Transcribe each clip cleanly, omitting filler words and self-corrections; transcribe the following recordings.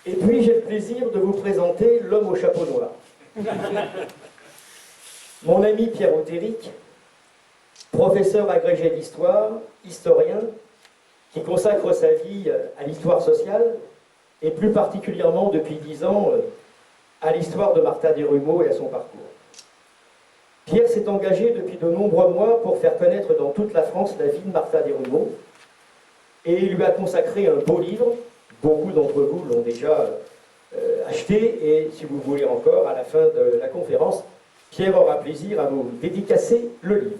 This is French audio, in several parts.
Et puis j'ai le plaisir de vous présenter l'homme au chapeau noir. Mon ami Pierre Othéric, professeur agrégé d'histoire, historien, qui consacre sa vie à l'histoire sociale, et plus particulièrement depuis 10 ans à l'histoire de Martha Desrumaux et à son parcours. Pierre s'est engagé depuis de nombreux mois pour faire connaître dans toute la France la vie de Martha Desrumaux, et il lui a consacré un beau livre. Beaucoup d'entre vous l'ont déjà acheté, et si vous voulez encore, à la fin de la conférence, Pierre aura plaisir à vous dédicacer le livre.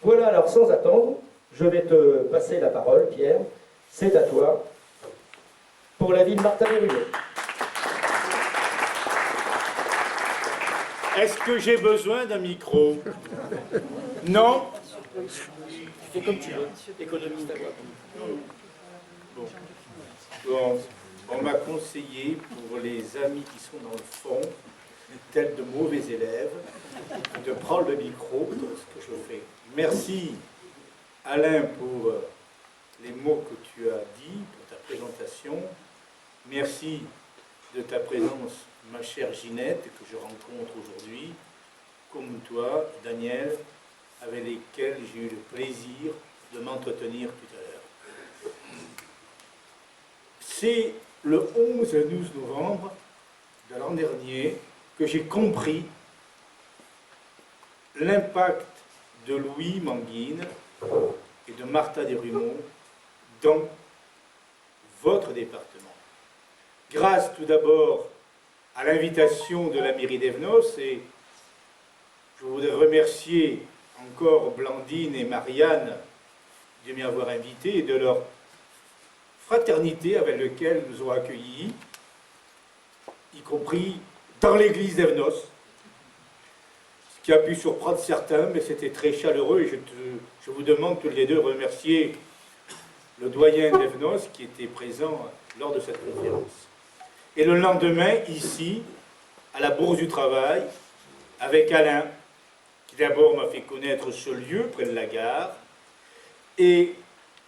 Voilà, alors sans attendre, je vais te passer la parole, Pierre. C'est à toi, pour la vie de Martha Desrumaux. Est-ce que j'ai besoin d'un micro? Non? Fais comme tu veux, économiste à voix. Bon, on m'a conseillé, pour les amis qui sont dans le fond, tels de mauvais élèves, de prendre le micro, ce que je fais. Merci, Alain, pour les mots que tu as dit, pour ta présentation. Merci de ta présence, ma chère Ginette, que je rencontre aujourd'hui, comme toi, Daniel, avec lesquels j'ai eu le plaisir de m'entretenir tout à l'heure. C'est le 11 et 12 novembre de l'an dernier que j'ai compris l'impact de Louis Manguine et de Martha Desrumaux dans votre département. Grâce tout d'abord à l'invitation de la mairie d'Evnos, et je voudrais remercier encore Blandine et Marianne de m'y avoir invité et de leur fraternité avec laquelle nous ont accueillis, y compris dans l'église d'Evnos, ce qui a pu surprendre certains, mais c'était très chaleureux, et je vous demande tous les deux de remercier le doyen d'Evnos qui était présent lors de cette conférence. Et le lendemain, ici, à la Bourse du Travail, avec Alain, qui d'abord m'a fait connaître ce lieu près de la gare, et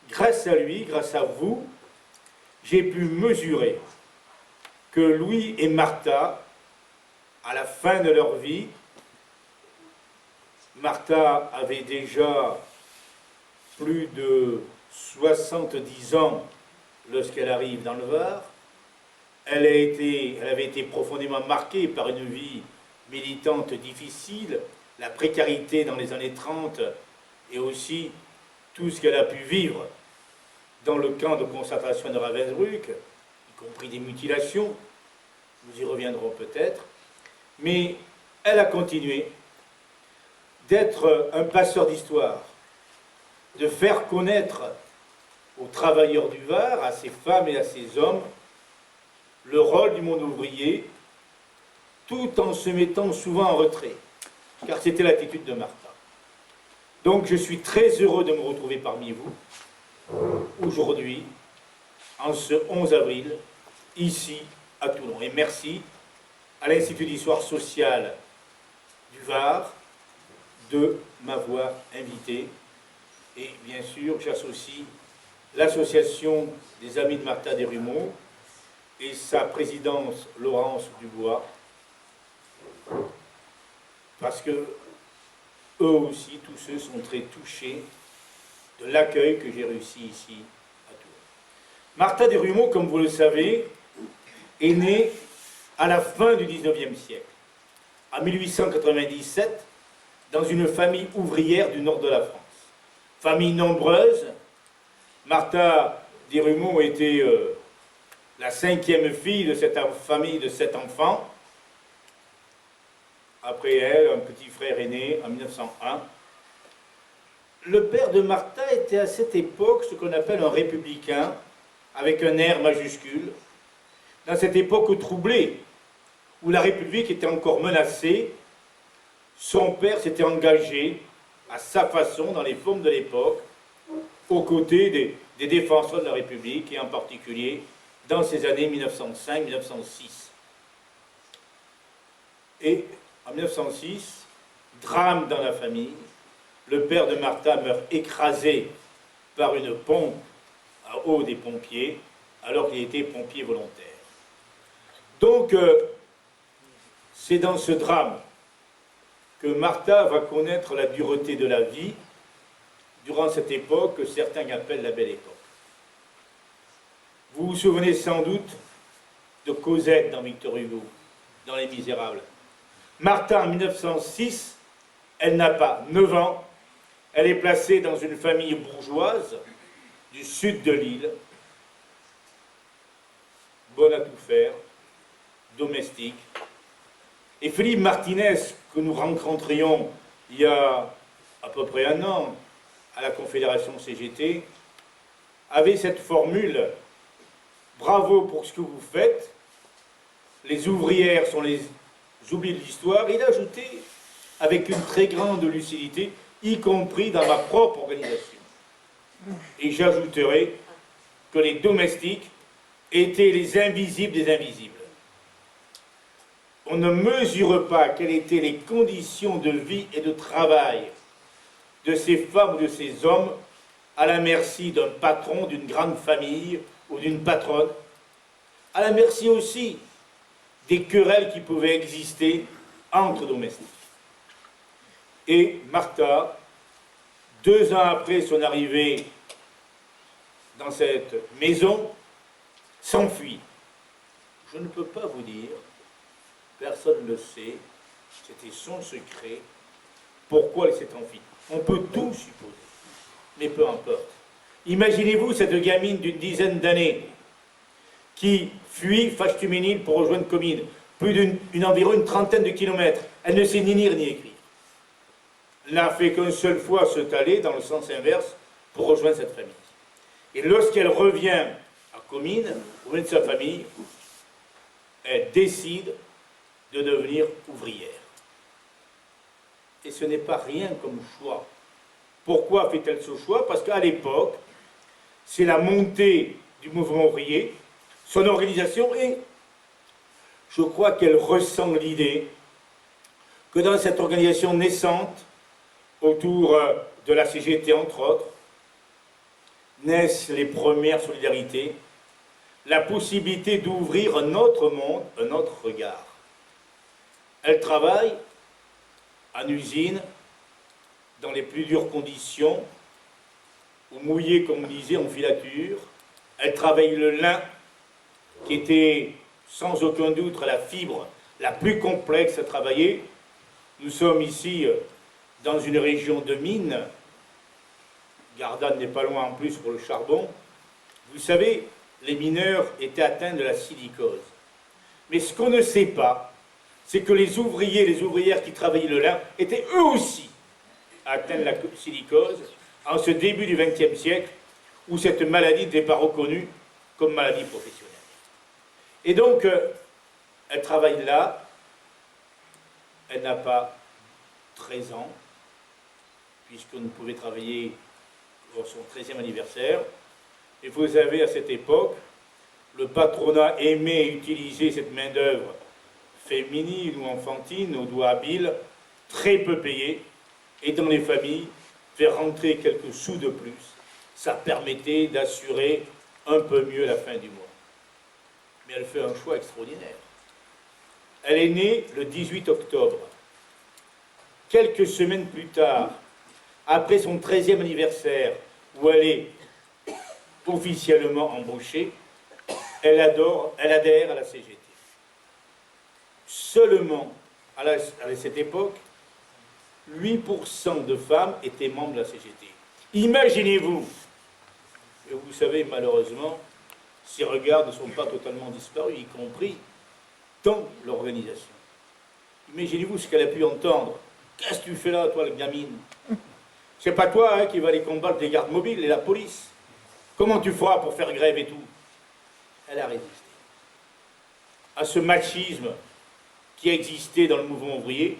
grâce à lui, grâce à vous, j'ai pu mesurer que Louis et Martha, à la fin de leur vie, Martha avait déjà plus de 70 ans lorsqu'elle arrive dans le Var. Elle avait été profondément marquée par une vie militante difficile, la précarité dans les années 30 et aussi tout ce qu'elle a pu vivre dans le camp de concentration de Ravensbrück, y compris des mutilations, nous y reviendrons peut-être, mais elle a continué d'être un passeur d'histoire, de faire connaître aux travailleurs du Var, à ces femmes et à ces hommes, le rôle du monde ouvrier, tout en se mettant souvent en retrait, car c'était l'attitude de Martha. Donc je suis très heureux de me retrouver parmi vous, aujourd'hui, en ce 11 avril, ici à Toulon. Et merci à l'Institut d'Histoire Sociale du Var de m'avoir invité. Et bien sûr, j'associe l'association des Amis de Martha Desrumaux et sa présidence Laurence Dubois, parce que eux aussi, tous ceux sont très touchés de l'accueil que j'ai réussi ici à Toulon. Martha Desrumaux, comme vous le savez, est née à la fin du XIXe siècle, en 1897, dans une famille ouvrière du nord de la France. Famille nombreuse, Martha Desrumaux était la 5e fille de cette famille de 7 enfants. Après elle, un petit frère est né en 1901. Le père de Martha était à cette époque ce qu'on appelle un républicain, avec un R majuscule. Dans cette époque troublée, où la République était encore menacée, son père s'était engagé à sa façon, dans les formes de l'époque, aux côtés des défenseurs de la République, et en particulier dans ces années 1905-1906. Et en 1906, drame dans la famille, le père de Martha meurt écrasé par une pompe à eau des pompiers, alors qu'il était pompier volontaire. Donc, c'est dans ce drame que Martha va connaître la dureté de la vie durant cette époque que certains appellent la Belle Époque. Vous vous souvenez sans doute de Cosette dans Victor Hugo, dans Les Misérables. Martha, en 1906, elle n'a pas 9 ans, elle est placée dans une famille bourgeoise du sud de l'île, bonne à tout faire, domestique. Et Philippe Martinez, que nous rencontrions il y a à peu près 1 an à la Confédération CGT, avait cette formule « Bravo pour ce que vous faites, les ouvrières sont les oubliées de l'histoire ». Il ajoutait avec une très grande lucidité, y compris dans ma propre organisation. Et j'ajouterai que les domestiques étaient les invisibles des invisibles. On ne mesure pas quelles étaient les conditions de vie et de travail de ces femmes ou de ces hommes à la merci d'un patron, d'une grande famille ou d'une patronne, à la merci aussi des querelles qui pouvaient exister entre domestiques. Et Martha, 2 ans après son arrivée dans cette maison, s'enfuit. Je ne peux pas vous dire, personne ne le sait, c'était son secret, pourquoi elle s'est enfuie. On peut tout supposer, mais peu importe. Imaginez-vous cette gamine d'une dizaine d'années qui fuit Fachtuménil pour rejoindre Comines, environ une trentaine de kilomètres. Elle ne sait ni lire ni écrire. Elle n'a fait qu'une seule fois se taler dans le sens inverse pour rejoindre cette famille. Et lorsqu'elle revient à Comines, auprès de sa famille, elle décide de devenir ouvrière. Et ce n'est pas rien comme choix. Pourquoi fait-elle ce choix? Parce qu'à l'époque, c'est la montée du mouvement ouvrier, son organisation, et je crois qu'elle ressent l'idée que dans cette organisation naissante, autour de la CGT entre autres, naissent les premières solidarités, la possibilité d'ouvrir un autre monde, un autre regard. Elle travaille en usine, dans les plus dures conditions, ou mouillée, comme on disait, en filature. Elle travaille le lin, qui était sans aucun doute la fibre la plus complexe à travailler. Nous sommes ici dans une région de mines. Gardanne n'est pas loin en plus pour le charbon. Vous savez, les mineurs étaient atteints de la silicose. Mais ce qu'on ne sait pas, c'est que les ouvriers, les ouvrières qui travaillaient le lin étaient eux aussi atteints de la silicose en ce début du XXe siècle où cette maladie n'était pas reconnue comme maladie professionnelle. Et donc, elle travaille là, elle n'a pas 13 ans, puisqu'on ne pouvait travailler pour son 13e anniversaire. Et vous avez à cette époque, le patronat aimait utiliser cette main-d'œuvre féminine ou enfantine, aux doigts habiles, très peu payée, et dans les familles, faire rentrer quelques sous de plus, ça permettait d'assurer un peu mieux la fin du mois. Mais elle fait un choix extraordinaire. Elle est née le 18 octobre. Quelques semaines plus tard, après son 13e anniversaire, où elle est officiellement embauchée, elle adhère à la CGT. Seulement, à cette époque, 8% de femmes étaient membres de la CGT. Imaginez-vous, et vous savez, malheureusement, ces regards ne sont pas totalement disparus, y compris dans l'organisation. Imaginez-vous ce qu'elle a pu entendre. Qu'est-ce que tu fais là, toi, la gamine? C'est pas toi qui va aller combattre les gardes mobiles et la police. Comment tu feras pour faire grève et tout? Elle a résisté à ce machisme qui existait dans le mouvement ouvrier,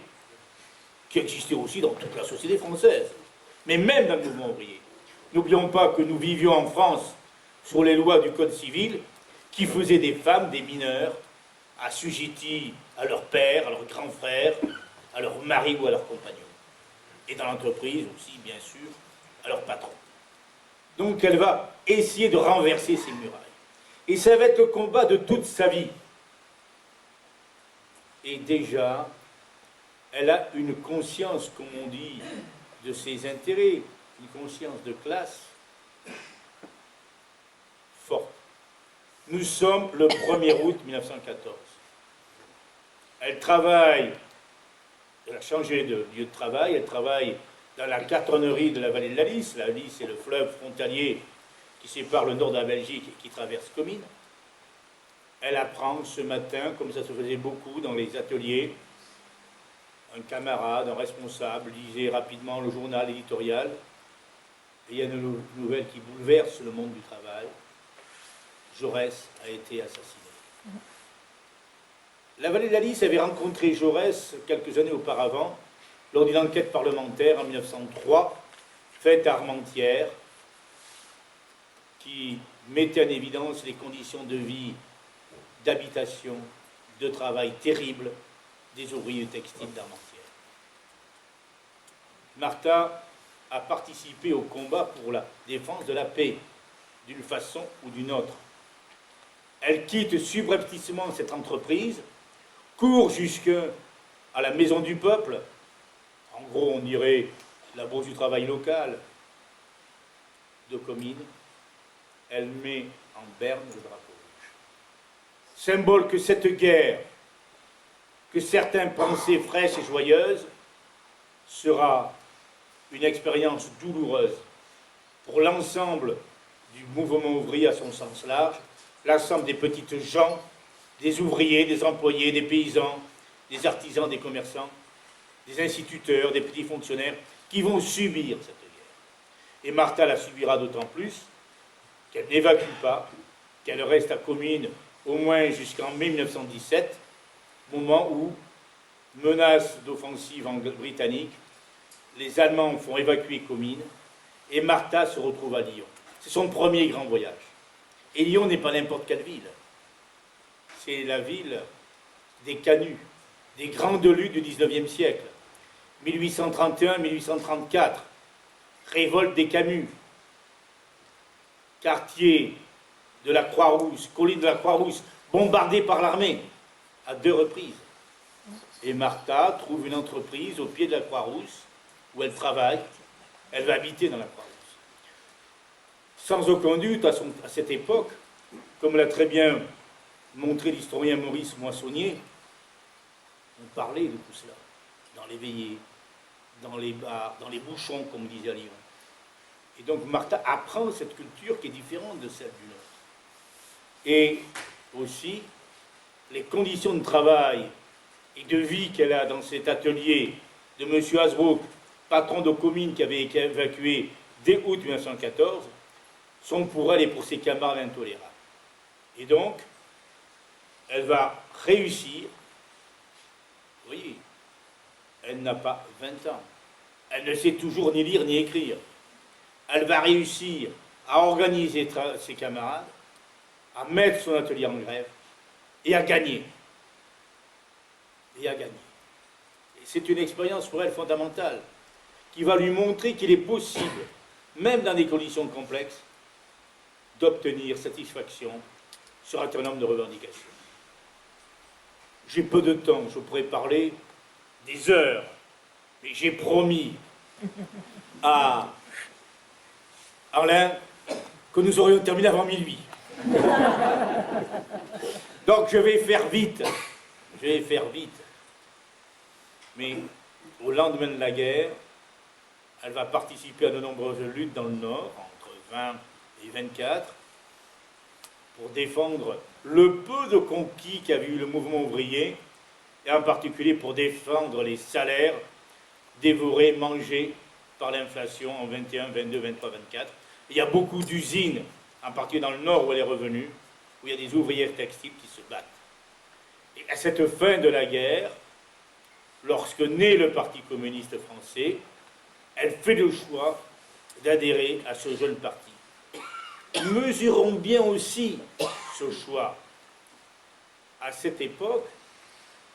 qui existait aussi dans toute la société française, mais même dans le mouvement ouvrier. N'oublions pas que nous vivions en France sur les lois du Code civil qui faisaient des femmes, des mineurs, assujettis à leur père, à leur grand frère, à leur mari ou à leur compagnon. Et dans l'entreprise aussi, bien sûr, à leur patron. Donc elle va essayer de renverser ces murailles. Et ça va être le combat de toute sa vie. Et déjà, elle a une conscience, comme on dit, de ses intérêts, une conscience de classe forte. Nous sommes le 1er août 1914. Elle travaille, elle a changé de lieu de travail, elle travaille dans la cartonnerie de la vallée de la Lys. La Lys, c'est le fleuve frontalier qui sépare le nord de la Belgique et qui traverse Comines. Elle apprend ce matin, comme ça se faisait beaucoup dans les ateliers, un camarade, un responsable, lisait rapidement le journal éditorial, et il y a une nouvelle qui bouleverse le monde du travail. Jaurès a été assassiné. La vallée de la Lys avait rencontré Jaurès quelques années auparavant, lors d'une enquête parlementaire en 1903, faite à Armentières, qui mettait en évidence les conditions de vie, d'habitation, de travail terribles des ouvriers textiles d'Armentières. Martha a participé au combat pour la défense de la paix, d'une façon ou d'une autre. Elle quitte subrepticement cette entreprise, court jusqu'à la Maison du Peuple, en gros on dirait la Bourse du travail locale de Comines. Elle met en berne le drapeau rouge. Symbole que cette guerre, que certains pensaient fraîche et joyeuse, sera une expérience douloureuse pour l'ensemble du mouvement ouvrier à son sens large, l'ensemble des petites gens, des ouvriers, des employés, des paysans, des artisans, des commerçants, des instituteurs, des petits fonctionnaires, qui vont subir cette guerre. Et Martha la subira d'autant plus qu'elle n'évacue pas, qu'elle reste à Comines au moins jusqu'en mai 1917, moment où, menace d'offensive britannique, les Allemands font évacuer Comines et Martha se retrouve à Lyon. C'est son premier grand voyage. Et Lyon n'est pas n'importe quelle ville. C'est la ville des canuts, des grandes luttes du XIXe siècle. 1831-1834, révolte des Camus, quartier de la Croix-Rousse, colline de la Croix-Rousse, bombardée par l'armée à 2 reprises. Et Martha trouve une entreprise au pied de la Croix-Rousse où elle travaille, elle va habiter dans la Croix-Rousse. Sans aucun doute, à cette époque, comme l'a très bien montré l'historien Maurice Moissonnier, on parlait de tout cela, dans les veillées, dans les bars, dans les bouchons, comme on disait à Lyon. Et donc Martha apprend cette culture qui est différente de celle du nôtre. Et aussi, les conditions de travail et de vie qu'elle a dans cet atelier de M. Hasbrook, patron de Comines qui avait été évacué dès août 1914, sont pour elle et pour ses camarades intolérables. Et donc, elle va réussir. Vous voyez, elle n'a pas 20 ans. Elle ne sait toujours ni lire ni écrire. Elle va réussir à organiser ses camarades, à mettre son atelier en grève et à gagner. Et à gagner. Et c'est une expérience pour elle fondamentale qui va lui montrer qu'il est possible, même dans des conditions complexes, d'obtenir satisfaction sur un certain nombre de revendications. J'ai peu de temps, je pourrais parler des heures, mais j'ai promis à Alain que nous aurions terminé avant minuit. Donc je vais faire vite. Mais au lendemain de la guerre, elle va participer à de nombreuses luttes dans le Nord, entre 20 et 24, pour défendre le peu de conquis qu'a eu le mouvement ouvrier, et en particulier pour défendre les salaires dévorés, mangés par l'inflation en 21, 22, 23, 24. Il y a beaucoup d'usines, en particulier dans le Nord où elle est revenue, où il y a des ouvrières textiles qui se battent. Et à cette fin de la guerre, lorsque naît le Parti communiste français, elle fait le choix d'adhérer à ce jeune parti. Mesurons bien aussi ce choix. À cette époque,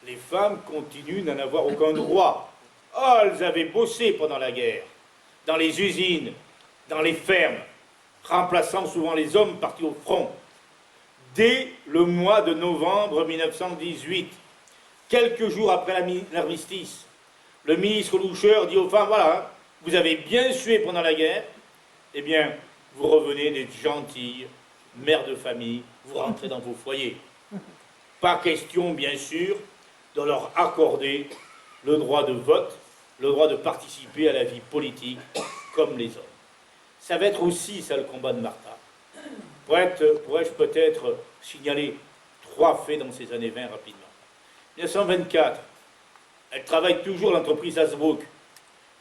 les femmes continuent d'en avoir aucun droit. Oh, elles avaient bossé pendant la guerre, dans les usines, dans les fermes, remplaçant souvent les hommes partis au front. Dès le mois de novembre 1918, quelques jours après l'armistice, le ministre Loucheur dit aux femmes, voilà, hein, vous avez bien sué pendant la guerre, eh bien, vous revenez des gentilles mères de famille, vous rentrez dans vos foyers. Pas question, bien sûr, de leur accorder le droit de vote, le droit de participer à la vie politique comme les hommes. Ça va être aussi ça le combat de Martha. Pourrais-je peut-être signaler 3 faits dans ces années 20 rapidement. 1924, elle travaille toujours à l'entreprise Hasbrook.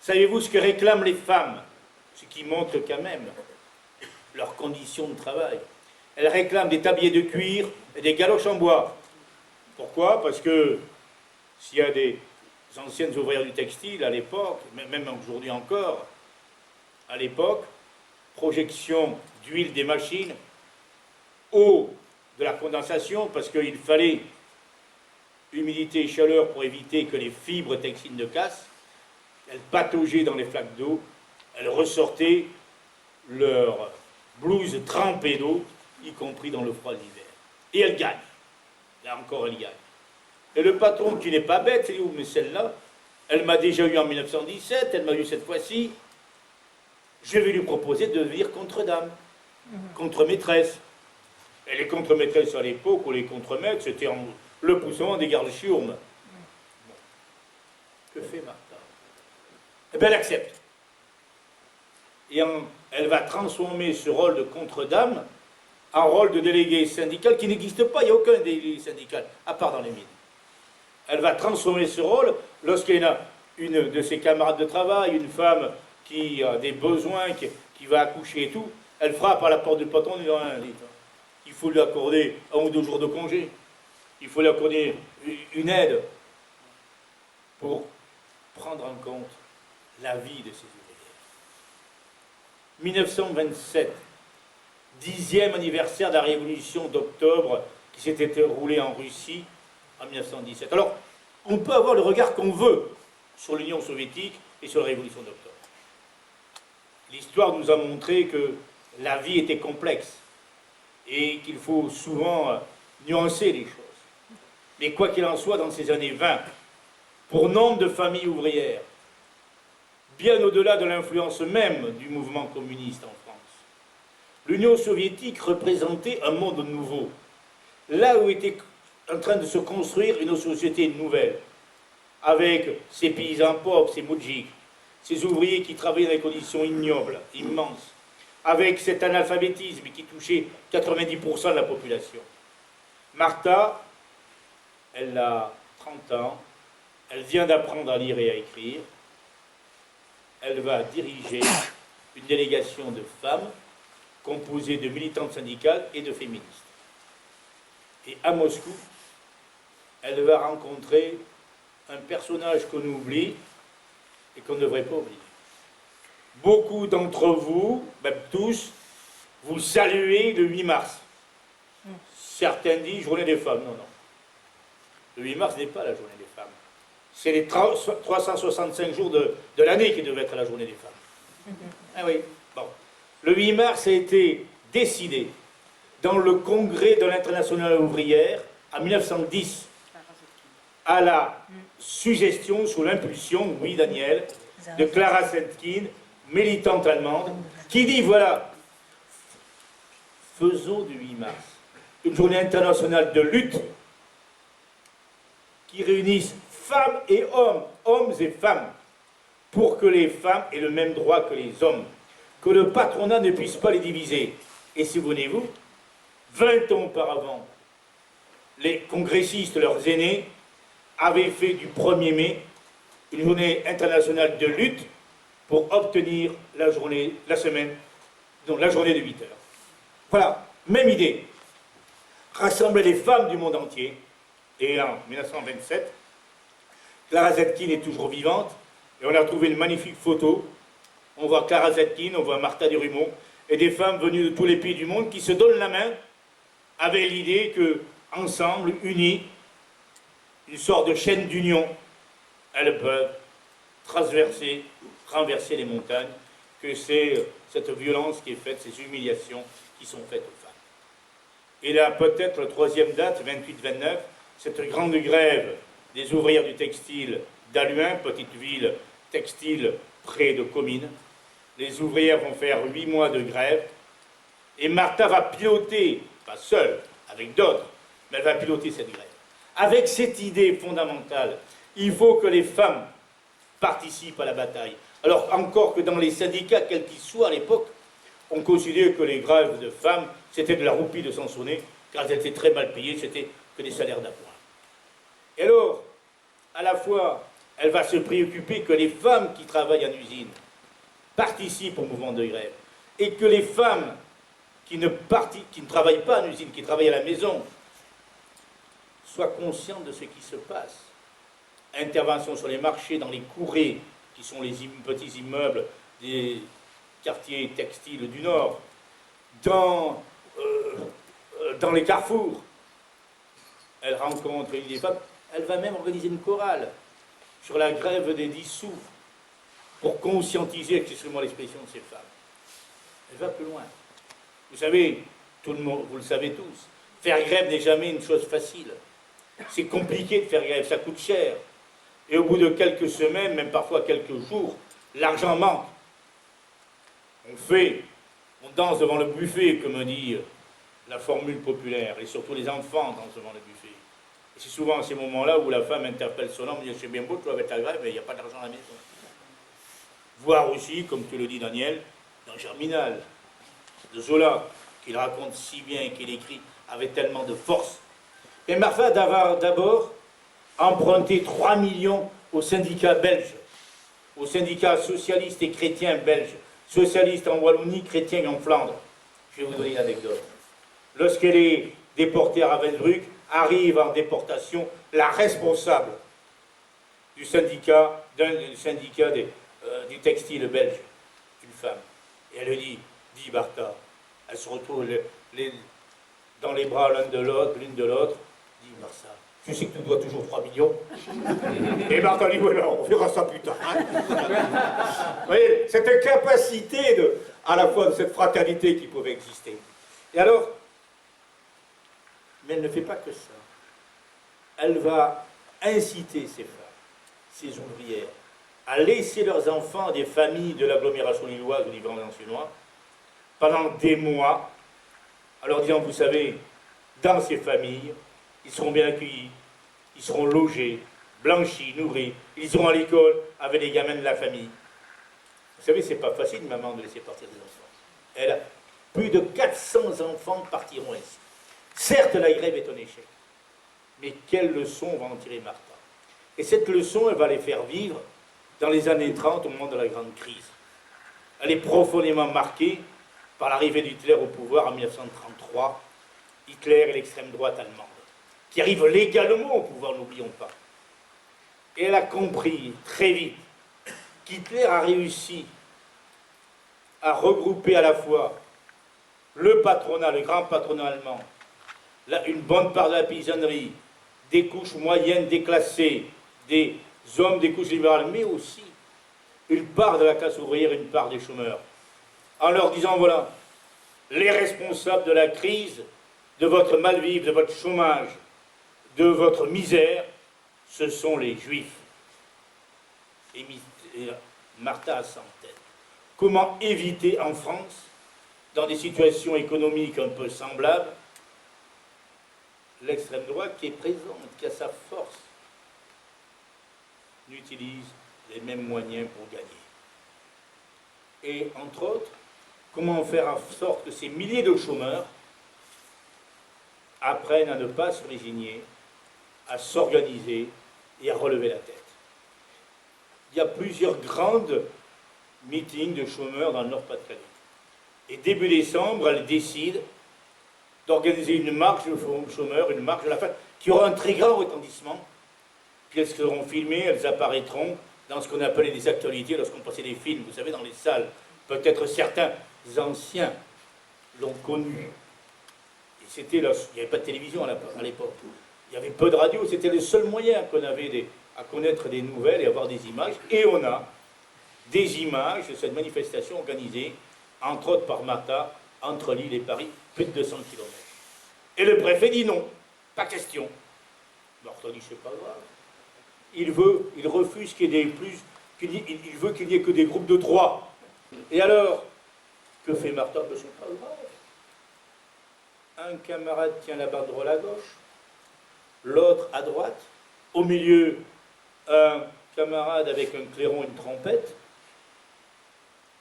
Savez-vous ce que réclament les femmes? Ce qui montre quand même leurs conditions de travail. Elles réclament des tabliers de cuir et des galoches en bois. Pourquoi? Parce que s'il y a des anciennes ouvrières du textile à l'époque, même aujourd'hui encore, à l'époque, projection d'huile des machines, eau de la condensation, parce qu'il fallait humidité et chaleur pour éviter que les fibres textiles ne cassent, elles pataugeaient dans les flaques d'eau, elles ressortaient leur blouse trempée d'eau, y compris dans le froid de l'hiver. Et elles gagnent. Là encore, elles gagnent. Et le patron, qui n'est pas bête, c'est où, mais celle-là, elle m'a déjà eu en 1917, elle m'a eu cette fois-ci, je vais lui proposer de devenir contre-dame, contre-maîtresse. Et les contre-maîtresses à l'époque, ou les contre-maîtres, c'était le poussement des gardes-chiourmes. Bon. Que fait Martha? Eh bien, elle accepte. Et elle va transformer ce rôle de contre-dame en rôle de délégué syndical qui n'existe pas, il n'y a aucun délégué syndical, à part dans les mines. Elle va transformer ce rôle lorsqu'il y a une de ses camarades de travail, une femme qui a des besoins, qui va accoucher et tout, elle frappe à la porte du patron en disant il faut lui accorder 1 ou 2 jours de congé, il faut lui accorder une aide pour prendre en compte la vie de ces ouvriers. 1927, 10e anniversaire de la révolution d'octobre qui s'était déroulée en Russie en 1917. Alors, on peut avoir le regard qu'on veut sur l'Union soviétique et sur la révolution d'octobre. L'histoire nous a montré que la vie était complexe et qu'il faut souvent nuancer les choses. Mais quoi qu'il en soit, dans ces années 20, pour nombre de familles ouvrières, bien au-delà de l'influence même du mouvement communiste en France, l'Union soviétique représentait un monde nouveau, là où était en train de se construire une société nouvelle, avec ces paysans pauvres, ces moudjiks, ces ouvriers qui travaillaient dans des conditions ignobles, immenses, avec cet analphabétisme qui touchait 90% de la population. Martha, elle a 30 ans, elle vient d'apprendre à lire et à écrire, elle va diriger une délégation de femmes composée de militantes syndicales et de féministes. Et à Moscou, elle va rencontrer un personnage qu'on oublie et qu'on ne devrait pas oublier. Beaucoup d'entre vous, même tous, vous saluez le 8 mars. Certains disent journée des femmes. Non, non. Le 8 mars n'est pas la journée des femmes. C'est les 365 jours de l'année qui devaient être la journée des femmes. Ah oui, bon. Le 8 mars a été décidé dans le congrès de l'Internationale ouvrière en 1910 à la suggestion, sous l'impulsion, oui Daniel, de Clara Zetkin, militante allemande, qui dit, voilà, faisons du 8 mars une journée internationale de lutte qui réunisse femmes et hommes, hommes et femmes, pour que les femmes aient le même droit que les hommes, que le patronat ne puisse pas les diviser. Et souvenez-vous, 20 ans auparavant, les congressistes, leurs aînés, avaient fait du 1er mai une journée internationale de lutte pour obtenir la journée, la semaine, donc la journée de 8 heures. Voilà, même idée. Rassembler les femmes du monde entier. Et en 1927, Clara Zetkin est toujours vivante, et on a trouvé une magnifique photo. On voit Clara Zetkin, on voit Martha Desrumaux, et des femmes venues de tous les pays du monde qui se donnent la main avec l'idée que, ensemble, unies, une sorte de chaîne d'union, elles peuvent transverser, renverser les montagnes, que c'est cette violence qui est faite, ces humiliations qui sont faites aux femmes. Et là, peut-être la 3e date, 28-29, cette grande grève des ouvrières du textile d'Halluin, petite ville textile près de Comines. Les ouvrières vont faire 8 mois de grève. Et Martha va piloter, pas seule, avec d'autres, mais elle va piloter cette grève. Avec cette idée fondamentale, il faut que les femmes participent à la bataille. Alors encore que dans les syndicats, quels qu'ils soient à l'époque, on considérait que les grèves de femmes, c'était de la roupie de Sansonnet, car elles étaient très mal payées, c'était que des salaires d'appoint. Et alors, à la fois, elle va se préoccuper que les femmes qui travaillent en usine participent au mouvement de grève, et que les femmes qui ne travaillent pas en usine, qui travaillent à la maison, soient conscientes de ce qui se passe. Intervention sur les marchés, dans les courées, qui sont les petits immeubles des quartiers textiles du Nord, dans les carrefours. Elle rencontre des femmes, elle va même organiser une chorale sur la grève des 10 sous pour conscientiser, excusez-moi l'expression de ces femmes. Elle va plus loin. Vous savez, tout le monde, vous le savez tous, faire grève n'est jamais une chose facile. C'est compliqué de faire grève, ça coûte cher. Et au bout de quelques semaines, même parfois quelques jours, l'argent manque. On danse devant le buffet, comme dit la formule populaire, et surtout les enfants dansent devant le buffet. Et c'est souvent à ces moments-là où la femme interpelle son homme, dit « C'est bien beau, tu vas avec ta grève, mais il n'y a pas d'argent à la maison. » Voire aussi, comme tu le dis Daniel, dans Germinal, de Zola, qu'il raconte si bien et qu'il écrit avec tellement de force. Mais Martha d'avoir d'abord emprunté 3 millions au syndicat belge, au syndicat socialiste et chrétien belge, socialiste en Wallonie, chrétien en Flandre. Je vais vous donner une anecdote. Lorsqu'elle est déportée à Ravensbrück, arrive en déportation la responsable du syndicat, du textile belge, une femme. Et elle lui dit Martha, elle se retrouve dans les bras l'une de l'autre, dit Martha, tu sais que tu dois toujours 3 millions. Et Martha dit, voilà, on verra ça plus tard. Vous voyez, cette capacité à la fois de cette fraternité qui pouvait exister. Et alors, mais elle ne fait pas que ça. Elle va inciter ces femmes, ces ouvrières, à laisser leurs enfants des familles de l'agglomération lilloise ou du Grand Ancenois pendant des mois, en leur disant, vous savez, dans ces familles, ils seront bien accueillis, ils seront logés, blanchis, nourris, ils iront à l'école avec les gamins de la famille. Vous savez, c'est pas facile, maman, de laisser partir des enfants. Plus de 400 enfants partiront ainsi. Certes, la grève est un échec, mais quelle leçon va en tirer Martha? Et cette leçon, elle va les faire vivre dans les années 30, au moment de la grande crise. Elle est profondément marquée par l'arrivée d'Hitler au pouvoir en 1933, Hitler et l'extrême droite allemande, qui arrive légalement au pouvoir, n'oublions pas. Et elle a compris très vite qu'Hitler a réussi à regrouper à la fois le patronat, le grand patronat allemand, une bonne part de la paysannerie, des couches moyennes déclassées, des hommes des couches libérales, mais aussi une part de la classe ouvrière, une part des chômeurs, en leur disant, voilà, les responsables de la crise, de votre mal-vivre, de votre chômage, de votre misère, ce sont les Juifs. Et Martha a ça en tête. Comment éviter en France, dans des situations économiques un peu semblables, l'extrême droite qui est présente, qui a sa force, n'utilise les mêmes moyens pour gagner. Et entre autres, comment faire en sorte que ces milliers de chômeurs apprennent à ne pas se résigner, à s'organiser et à relever la tête. Il y a plusieurs grandes meetings de chômeurs dans le Nord-Pas-de-Calais. Et début décembre, elle décide d'organiser une marche de chômeurs, une marche de la faim, qui aura un très grand retentissement. Puis elles seront filmées, elles apparaîtront dans ce qu'on appelait des actualités, lorsqu'on passait des films, vous savez, dans les salles. Peut-être certains anciens l'ont connu. Et c'était là, il n'y avait pas de télévision à l'époque. Il y avait peu de radio, c'était le seul moyen qu'on avait à connaître des nouvelles et avoir des images. Et on a des images de cette manifestation organisée, entre autres par Martha, entre Lille et Paris, plus de 200 km. Et le préfet dit non, pas question. Martha dit c'est pas grave. il refuse qu'il y ait il veut qu'il n'y ait que des groupes de 3. Et alors, que fait Martha? Ben, c'est pas grave. Un camarade tient la banderole à gauche, l'autre à droite, au milieu, un camarade avec un clairon et une trompette.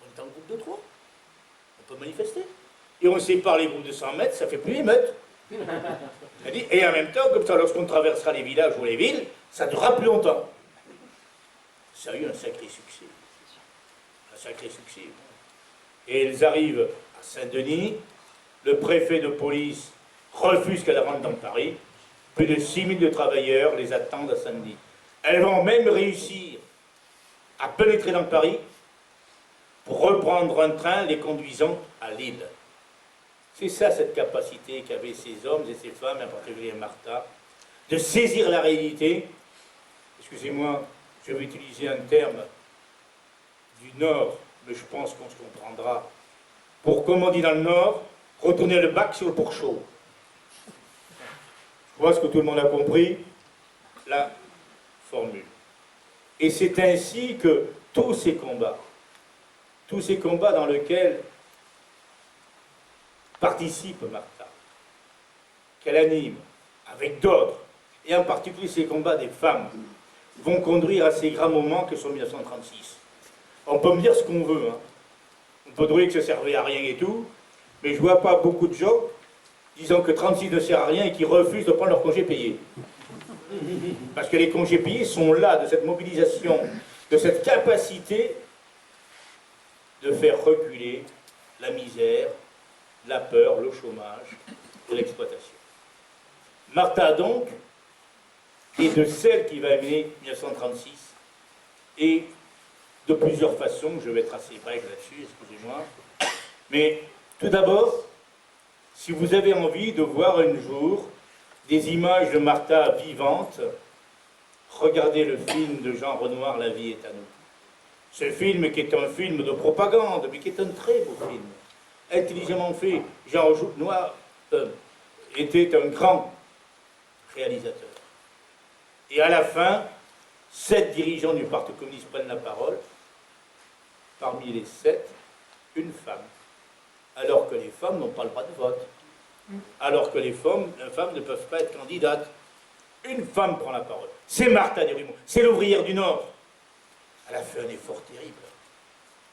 On est en groupe de 3. On peut manifester. Et on sépare les groupes de 100 mètres, ça fait plus émeute. Et en même temps, comme ça, lorsqu'on traversera les villages ou les villes, ça durera plus longtemps. Ça a eu un sacré succès. Un sacré succès. Et ils arrivent à Saint-Denis, le préfet de police refuse qu'elle rentre dans Paris, plus de 6000 de travailleurs les attendent à Saint-Denis. Elles vont même réussir à pénétrer dans Paris pour reprendre un train les conduisant à Lille. C'est ça, cette capacité qu'avaient ces hommes et ces femmes, en particulier Martha, de saisir la réalité. Excusez-moi, je vais utiliser un terme du Nord, mais je pense qu'on se comprendra. Pour, comme on dit dans le Nord, retourner le bac sur le pourchaud. Je pense que tout le monde a compris la formule. Et c'est ainsi que tous ces combats dans lesquels participe Martha, qu'elle anime avec d'autres, et en particulier ces combats des femmes, vont conduire à ces grands moments que sont 1936. On peut me dire ce qu'on veut, hein. On peut trouver que ça ne servait à rien et tout, mais je ne vois pas beaucoup de gens disant que 36 ne sert à rien et qui refusent de prendre leur congé payé. Parce que les congés payés sont là, de cette mobilisation, de cette capacité de faire reculer la misère, la peur, le chômage et l'exploitation. Martha, donc, est de celle qui va mener 1936, et de plusieurs façons, je vais être assez bref là-dessus, excusez-moi, mais tout d'abord, si vous avez envie de voir un jour des images de Martha vivante, regardez le film de Jean Renoir, La vie est à nous. Ce film qui est un film de propagande, mais qui est un très beau film, intelligemment fait. Jean Renoir était un grand réalisateur. Et à la fin, 7 dirigeants du Parti communiste prennent la parole. Parmi les 7, une femme. Alors que les femmes n'ont pas le droit de vote. Alors que les femmes ne peuvent pas être candidates. Une femme prend la parole. C'est Martha Desrumaux. C'est l'ouvrière du Nord. Elle a fait un effort terrible.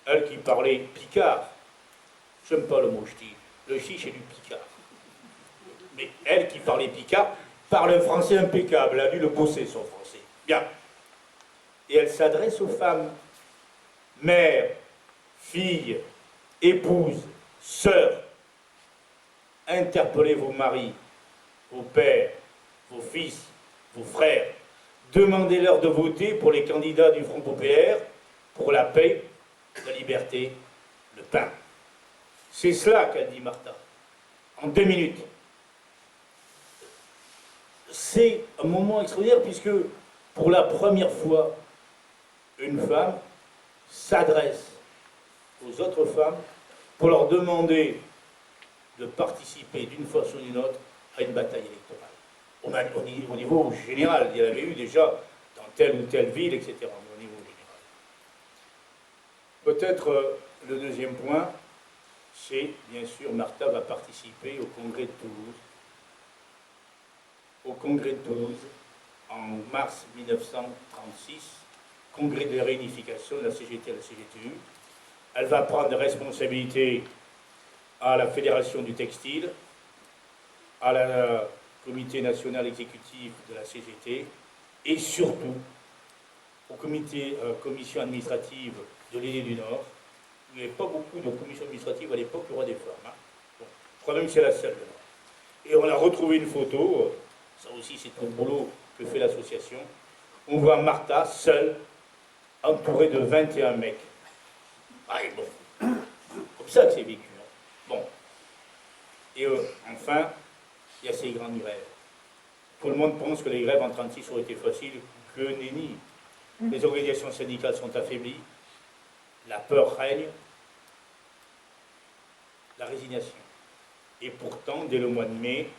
Elle qui parlait picard. J'aime pas le mot ch'ti. Le chi, c'est du picard. Mais elle qui parlait picard, parle un français impeccable. Elle a dû le bosser, son français. Bien. Et elle s'adresse aux femmes. Mère, fille, épouse, sœur. Interpellez vos maris, vos pères, vos fils, vos frères. Demandez-leur de voter pour les candidats du Front populaire, pour la paix, la liberté, le pain. C'est cela qu'a dit Martha, en 2 minutes. C'est un moment extraordinaire puisque, pour la première fois, une femme s'adresse aux autres femmes pour leur demander de participer d'une façon ou d'une autre à une bataille électorale. Au niveau général, il y en avait eu déjà dans telle ou telle ville, etc. Mais au niveau général. Peut-être le deuxième point, c'est, bien sûr, Martha va participer au congrès de Toulouse. Au congrès de Toulouse, en mars 1936, congrès de réunification de la CGT à la CGTU. Elle va prendre des responsabilités à la Fédération du Textile, à la Comité national exécutif de la CGT, et surtout au commission administrative de l'île du Nord. Il n'y avait pas beaucoup de commissions administratives à l'époque, il y aura des femmes. Hein. Bon, je crois même que c'est la seule. Et on a retrouvé une photo, ça aussi c'est tout le boulot que fait l'association. On voit Martha seule, entourée de 21 mecs. Ah, et bon, comme ça que c'est vécu. Hein. Bon. Et enfin, il y a ces grandes grèves. Tout le monde pense que les grèves en 1936 auraient été faciles, que nenni. Les organisations syndicales sont affaiblies, la peur règne, la résignation. Et pourtant, dès le mois de mai,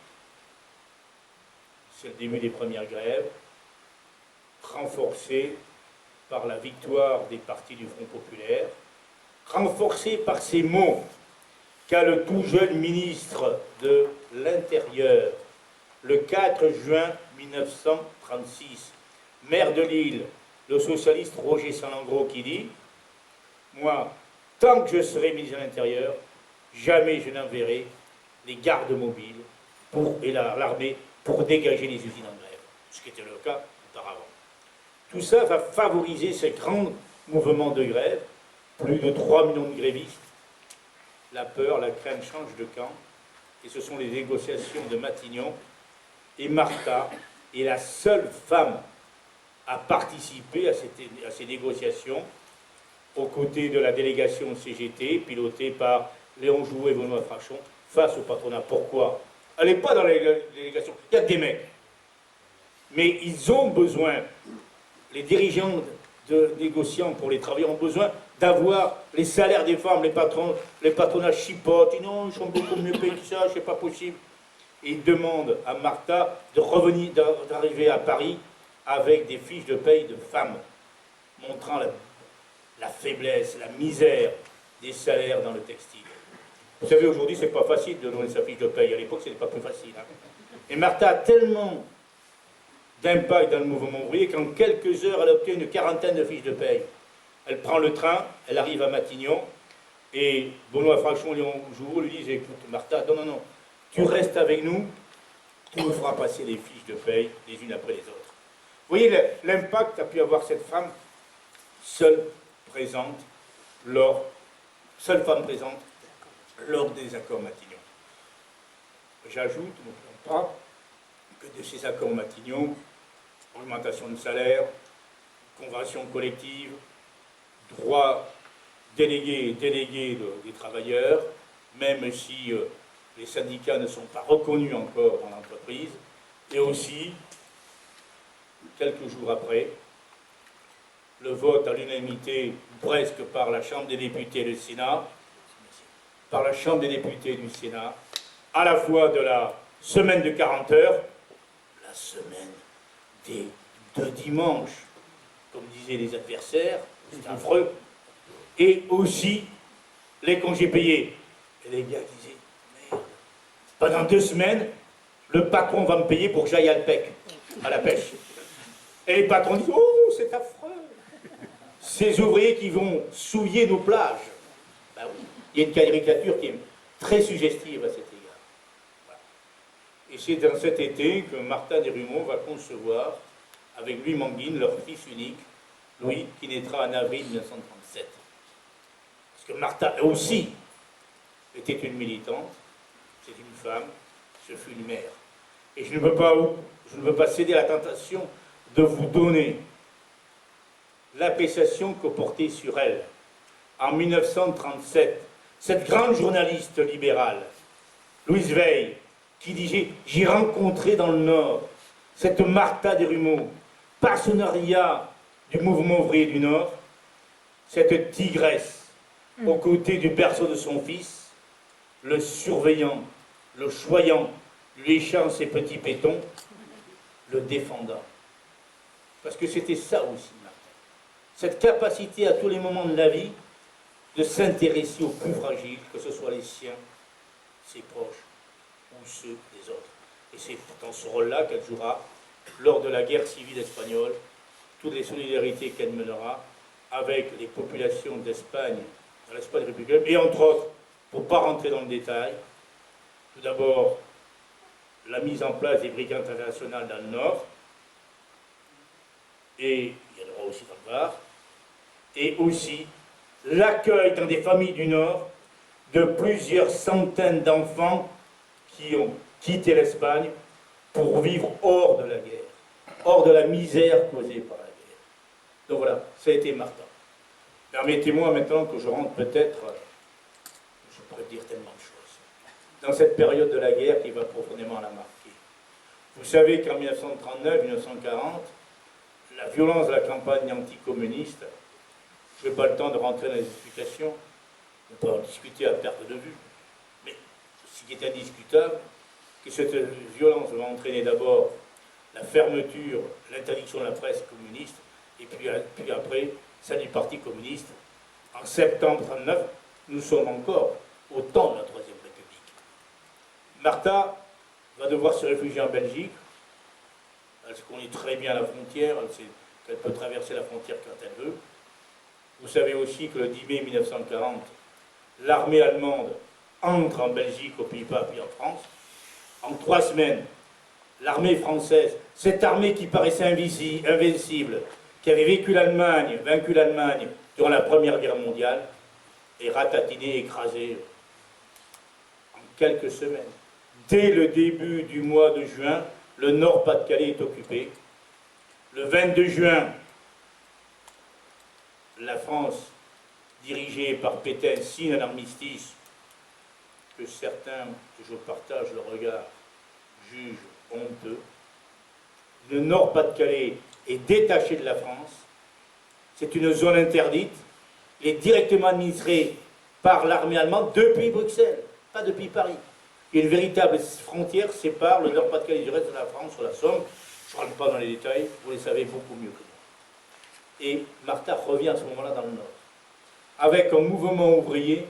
c'est le début des premières grèves, renforcée par la victoire des partis du Front populaire, renforcée par ces mots qu'a le tout jeune ministre de l'Intérieur, le 4 juin 1936, maire de Lille, le socialiste Roger Salengro, qui dit « Moi, tant que je serai ministre de l'Intérieur, jamais je n'enverrai les gardes mobiles et l'armée pour dégager les usines en grève », ce qui était le cas auparavant. Tout ça va favoriser ces grands mouvements de grève, plus de 3 millions de grévistes. La peur, la crainte changent de camp, et ce sont les négociations de Matignon, et Martha est la seule femme à participer à ces négociations, aux côtés de la délégation CGT, pilotée par Léon Jouet et Benoît Frachon, face au patronat. Pourquoi? Elle n'est pas dans la délégation, il y a que des mecs. Mais ils ont besoin, les dirigeants négociants pour les travailleurs ont besoin d'avoir les salaires des femmes, les patronats chipotent, ils disent non, ils sont beaucoup mieux payés que ça, c'est pas possible. Et ils demandent à Martha de revenir, d'arriver à Paris avec des fiches de paye de femmes, montrant la faiblesse, la misère des salaires dans le textile. Vous savez, aujourd'hui, c'est pas facile de donner sa fiche de paye. À l'époque, c'était pas plus facile. Hein. Et Martha a tellement d'impact dans le mouvement ouvrier qu'en quelques heures, elle obtient une quarantaine de fiches de paye. Elle prend le train, elle arrive à Matignon, et Benoît Frachon et Léon Jouot lui disent « Écoute, Martha, non, tu restes avec nous, tu me feras passer les fiches de paye les unes après les autres. » Vous voyez l'impact qu'a pu avoir cette femme, seule femme présente lors des accords Matignon. J'ajoute, n'oublions pas, que de ces accords Matignon, augmentation de salaire, convention collective, droit délégué des travailleurs, même si les syndicats ne sont pas reconnus encore dans l'entreprise, et aussi, quelques jours après, le vote à l'unanimité, presque par la Chambre des députés et le Sénat, par la Chambre des députés du Sénat, à la fois de la semaine de 40 heures, la semaine des 2 dimanches, comme disaient les adversaires, c'est affreux, et aussi les congés payés. Et les gars disaient, merde, pendant 2 semaines, le patron va me payer pour que j'aille à l'PEC, à la pêche. Et les patrons disent, oh, c'est affreux. Ces ouvriers qui vont souiller nos plages. Ben oui, il y a une caricature qui est très suggestive à cet égard. Voilà. Et c'est dans cet été que Martha Desrumaux va concevoir, avec Louis Manguine, leur fils unique, Louis, qui naîtra en avril 1937. Parce que Martha aussi était une militante, c'est une femme, ce fut une mère. Et je ne veux pas céder à la tentation de vous donner l'appréciation que portait sur elle, en 1937, cette grande journaliste libérale, Louise Veil, qui disait « J'ai rencontré dans le Nord cette Martha Desrumaux, partenariat du mouvement ouvrier du Nord, cette tigresse, aux côtés du berceau de son fils, le surveillant, le choyant, lui léchant ses petits pétons, le défendant. » Parce que c'était ça aussi, Martha. Cette capacité à tous les moments de la vie de s'intéresser aux plus fragiles, que ce soit les siens, ses proches ou ceux des autres. Et c'est dans ce rôle-là qu'elle jouera lors de la guerre civile espagnole, toutes les solidarités qu'elle mènera avec les populations d'Espagne, dans l'Espagne républicaine, et entre autres, pour ne pas rentrer dans le détail, tout d'abord la mise en place des brigades internationales dans le Nord, et il y en aura aussi dans le Var, et aussi l'accueil dans des familles du Nord de plusieurs centaines d'enfants qui ont quitté l'Espagne pour vivre hors de la guerre, hors de la misère causée par la guerre. Donc voilà, ça a été Martha. Permettez-moi maintenant que je rentre peut-être, je pourrais dire tellement de choses, dans cette période de la guerre qui va profondément la marquer. Vous savez qu'en 1939-1940, la violence de la campagne anticommuniste, je n'ai pas le temps de rentrer dans les explications, on peut en discuter à perte de vue, mais ce qui est indiscutable, que cette violence va entraîner d'abord la fermeture, l'interdiction de la presse communiste, et puis après, celle du Parti communiste. En septembre 1939, nous sommes encore au temps de la Troisième République. Martha va devoir se réfugier en Belgique. Elle se connaît très bien la frontière, elle sait qu'elle peut traverser la frontière quand elle veut. Vous savez aussi que le 10 mai 1940, l'armée allemande entre en Belgique, aux Pays-Bas, puis en France. En 3 semaines, l'armée française, cette armée qui paraissait invincible, qui avait vaincu l'Allemagne durant la Première Guerre mondiale, est ratatinée, écrasée en quelques semaines. Dès le début du mois de juin, le Nord-Pas-de-Calais est occupé. Le 22 juin, la France, dirigée par Pétain, signe un armistice que certains, que je partage le regard, jugent honteux. Le Nord-Pas-de-Calais est détaché de la France. C'est une zone interdite. Il est directement administré par l'armée allemande depuis Bruxelles, pas depuis Paris. Il y a une véritable frontière sépare le Nord-Pas-de-Calais du reste de la France sur la Somme. Je ne rentre pas dans les détails, vous les savez beaucoup mieux que moi. Et Martha revient à ce moment-là dans le Nord, avec un mouvement ouvrier,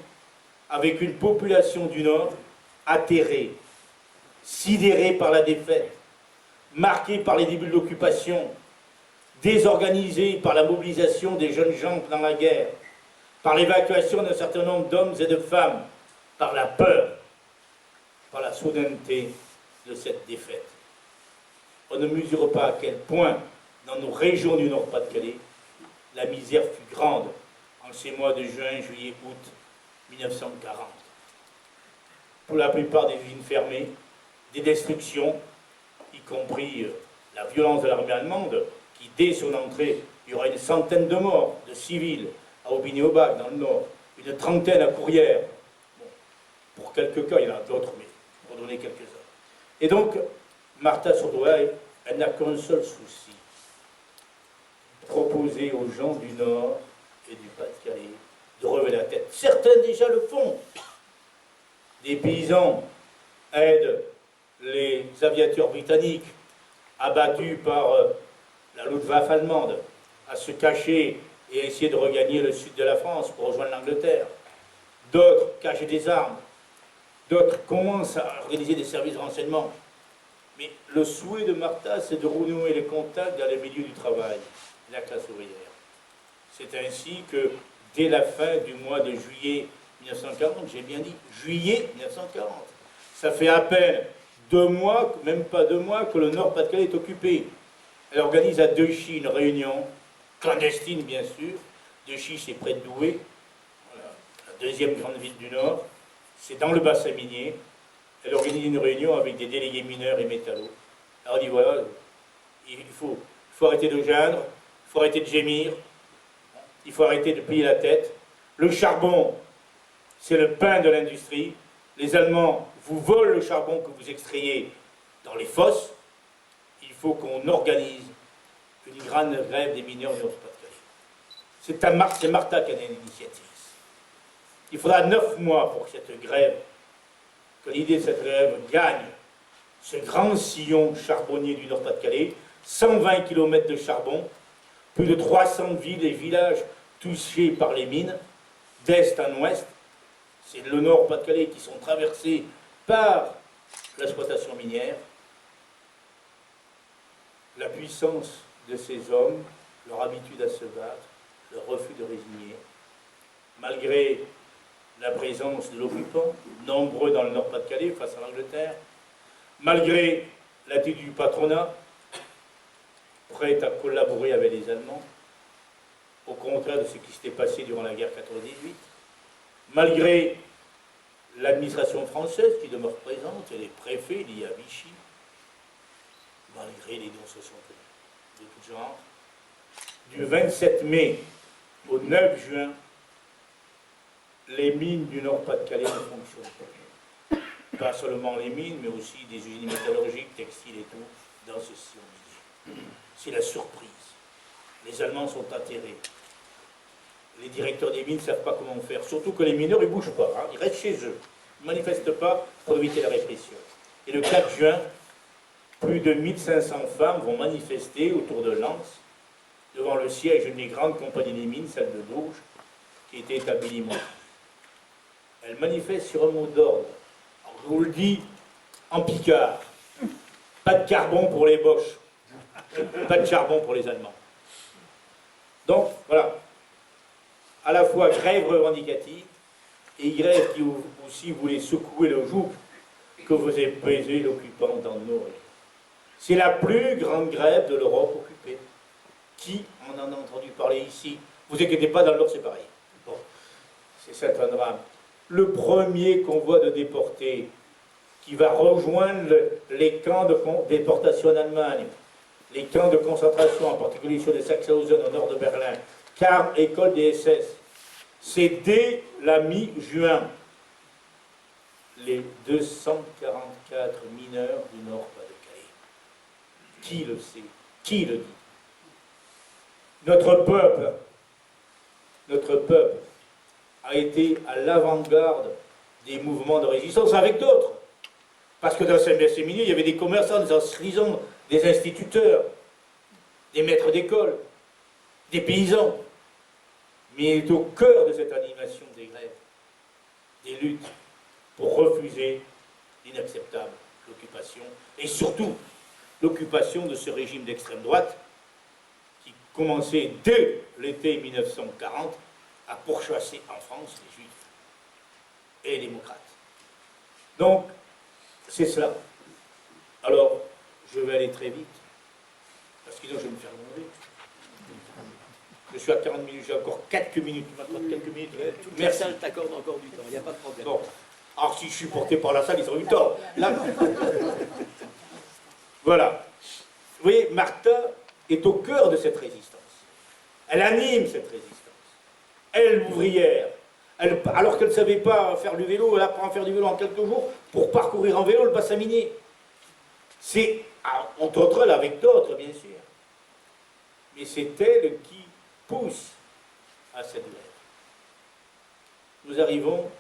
avec une population du Nord atterrée, sidérée par la défaite, marquée par les débuts de l'occupation, désorganisée par la mobilisation des jeunes gens dans la guerre, par l'évacuation d'un certain nombre d'hommes et de femmes, par la peur, par la soudaineté de cette défaite. On ne mesure pas à quel point, dans nos régions du Nord-Pas-de-Calais, la misère fut grande en ces mois de juin, juillet, août 1940. Pour la plupart des usines fermées, des destructions, y compris la violence de l'armée allemande, qui dès son entrée, il y aura une centaine de morts, de civils, à Aubigny-au-Bac, dans le Nord, une trentaine à Courrières. Bon, pour quelques cas, il y en a d'autres, mais pour donner quelques-uns. Et donc, Martha Sourdouaille, elle n'a qu'un seul souci, proposer aux gens du Nord et du Pas-de-Calais de relever la tête. Certains déjà le font. Des paysans aident les aviateurs britanniques abattus par la Luftwaffe allemande à se cacher et à essayer de regagner le sud de la France pour rejoindre l'Angleterre. D'autres cachent des armes. D'autres commencent à organiser des services de renseignement. Mais le souhait de Martha, c'est de renouer les contacts dans les milieux du travail, la classe ouvrière. C'est ainsi que, dès la fin du mois de juillet 1940, j'ai bien dit, juillet 1940, ça fait à peine 2 mois, même pas 2 mois, que le Nord-Pas-de-Calais est occupé. Elle organise à Dechy une réunion, clandestine bien sûr. Dechy, c'est près de Douai, voilà, la 2e grande ville du Nord. C'est dans le bassin minier. Elle organise une réunion avec des délégués mineurs et métallos. Alors elle dit voilà, il faut arrêter de geindre, il faut arrêter de gémir, il faut arrêter de plier la tête. Le charbon, c'est le pain de l'industrie. Les Allemands vous volent le charbon que vous extrayez dans les fosses. Il faut qu'on organise une grande grève des mineurs de Nord-Pas-de-Calais. C'est Martha qui en est l'initiatrice. Il faudra 9 mois pour que cette grève, que l'idée de cette grève gagne ce grand sillon charbonnier du Nord-Pas-de-Calais, 120 km de charbon, plus de 300 villes et villages touchés par les mines, d'est en ouest. C'est le Nord-Pas-de-Calais qui sont traversés par l'exploitation minière. La puissance de ces hommes, leur habitude à se battre, leur refus de résigner, malgré la présence de l'occupant, nombreux dans le Nord-Pas-de-Calais face à l'Angleterre, malgré l'attitude du patronat, prêt à collaborer avec les Allemands, au contraire de ce qui s'était passé durant la guerre 14-18, malgré l'administration française qui demeure présente, et les préfets liés à Vichy, malgré les démonstrations de tout genre, du 27 mai au 9 juin, les mines du Nord-Pas-de-Calais ne fonctionnent pas. Pas seulement les mines, mais aussi des usines métallurgiques, textiles et tout, dans ce sillon. C'est la surprise. Les Allemands sont atterrés. Les directeurs des mines ne savent pas comment faire. Surtout que les mineurs, ils ne bougent pas. Hein. Ils restent chez eux. Ils ne manifestent pas pour éviter la répression. Et le 4 juin, plus de 1500 femmes vont manifester autour de Lens, devant le siège d'une des grandes compagnies des mines, celle de Dourges, qui était établie Limoges. Elles manifestent sur un mot d'ordre. Je vous le dis en picard. Pas de carbone pour les Boches. Pas de charbon pour les Allemands. Donc, voilà. À la fois grève revendicative et grève qui aussi voulait secouer le joug que vous avez pesé l'occupant dans nos régions. C'est la plus grande grève de l'Europe occupée. Qui en a entendu parler ici? Vous inquiétez pas, dans le Nord c'est pareil. Bon, c'est ça un drame. Le premier convoi de déportés qui va rejoindre les camps de déportation en Allemagne, les camps de concentration, en particulier sur les Sachsenhausen au nord de Berlin, car école des SS, c'est dès la mi-juin. Les 244 mineurs du Nord-Pas-de-Calais. Qui le sait? Qui le dit? Notre peuple a été à l'avant-garde des mouvements de résistance avec d'autres. Parce que dans ces milieux, il y avait des commerçants, des artisans, des instituteurs, des maîtres d'école, des paysans. Mais il est au cœur de cette animation des grèves, des luttes, pour refuser l'inacceptable, l'occupation, et surtout l'occupation de ce régime d'extrême droite qui commençait dès l'été 1940 à pourchasser en France les juifs et les démocrates. Donc, c'est cela. Alors, je vais aller très vite, parce que sinon je vais me faire demander. Je suis à 40 minutes, j'ai encore quelques minutes. Quelques minutes. Toute la salle t'accorde encore du temps, il n'y a pas de problème. Bon. Alors, si je suis porté par la salle, ils ont eu tort. Là, voilà. Vous voyez, Martha est au cœur de cette résistance. Elle anime cette résistance. Elle, l'ouvrière, alors qu'elle ne savait pas faire du vélo, elle apprend à faire du vélo en quelques jours pour parcourir en vélo le bassin minier. C'est, entre autres, elle avec d'autres, bien sûr. Mais c'est elle qui pousse à cette grève. Nous arrivons